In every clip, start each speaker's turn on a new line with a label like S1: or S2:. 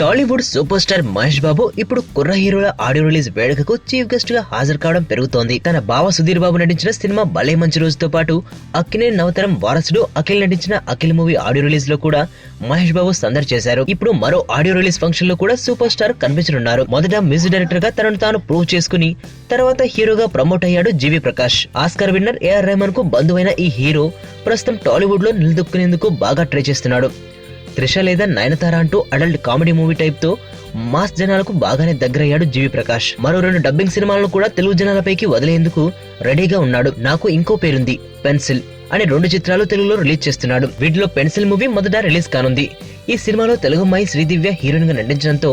S1: Tollywood super star Mahesh Babu ఇప్పుడు కుర్ర హీరోల ఆడియో రిలీజ్ వేడుకకు చీఫ్ గెస్ట్ గా హాజరు కావడం పెరుగుతోంది. తన బావ సుధీర్ బాబు నటించిన సినిమా భలే మంచి రోజుతో పాటు అక్కినేని నవతరం వారసుడు అఖిల్ నటించిన అఖిల్ మూవీ ఆడియో రిలీజ్ లో కూడా మహేష్ బాబు సందడి చేశారు. ఇప్పుడు మరో ఆడియో రిలీజ్ ఫంక్షన్ లో కూడా సూపర్ స్టార్ కనిపించనున్నారు. మొదట మ్యూజిక్ డైరెక్టర్ గా తనను తాను ప్రూవ్ చేసుకుని తర్వాత హీరోగా ప్రమోట్ అయ్యాడు జీవి ప్రకాష్. ఆస్కార్ విన్నర్ ఏఆర్ రెహమాన్ కు బంధువైన ఈ హీరో ప్రస్తుతం టాలీవుడ్ లో నిలదొక్కునేందుకు బాగా ట్రై చేస్తున్నాడు. త్రిష లేదా నయనతార అంటూ అడల్ట్ కామెడీ మూవీ టైప్ తో మాస్ జనాలకు బాగానే దగ్గరయ్యాడు జీవి ప్రకాష్. మరో 2 డబ్బింగ్ సినిమాలను కూడా తెలుగు జనాలపైకి వదిలేందుకు రెడీగా ఉన్నాడు. నాకు ఇంకో పేరుంది పెన్సిల్ అనే 2 చిత్రాలు తెలుగులో రిలీజ్ చేస్తున్నాడు. వీటిలో పెన్సిల్ మూవీ మొదట రిలీజ్ కానుంది. ఈ సినిమాలో తెలుగు అమ్మాయి శ్రీదివ్య హీరోయిన్ గా నటించడంతో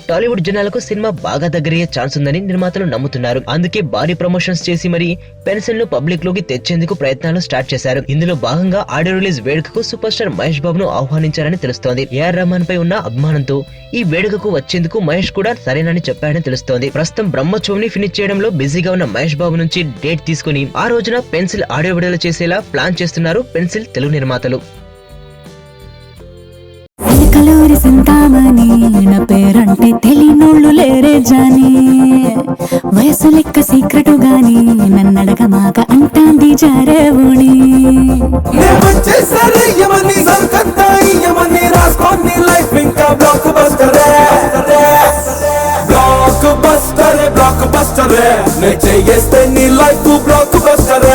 S1: టాలీవుడ్ జనాలకు సినిమా బాగా దగ్గరయ్యే ఛాన్స్ ఉందని నిర్మాతలు నమ్ముతున్నారు. అందుకే భారీ ప్రమోషన్స్ చేసి మరీ పెన్సిల్ ను పబ్లిక్ లోకి తెచ్చేందుకు ప్రయత్నాలు స్టార్ట్ చేశారు. ఇందులో భాగంగా ఆడియో రిలీజ్ వేడుకకు సూపర్ స్టార్ మహేష్ బాబును ఆహ్వానించారని తెలుస్తోంది. ఏఆర్ రెహమాన్ పై ఉన్న అభిమానంతో ఈ వేడుకకు వచ్చేందుకు మహేష్ కూడా సరేనని చెప్పాడని తెలుస్తోంది. ప్రస్తుతం బ్రహ్మోత్సవం ని ఫినిష్ చేయడంలో బిజీగా ఉన్న మహేష్ బాబు నుంచి డేట్ తీసుకుని ఆ రోజున పెన్సిల్ ఆడియో విడుదల చేసేలా ప్లాన్ చేస్తున్నారు పెన్సిల్ తెలుగు నిర్మాతలు.
S2: కలూరి సింతామణి నా పేరంటే తెలియనోళ్ళు లేరే జాని, వయసు లెక్క సీక్రెటు గాని నన్నడగ మాక అంటాంది జారేవుని.
S3: బ్లాక్ బస్టర్ నే చేస్తే నీ లైఫ్ బ్లాక్ బస్టర్.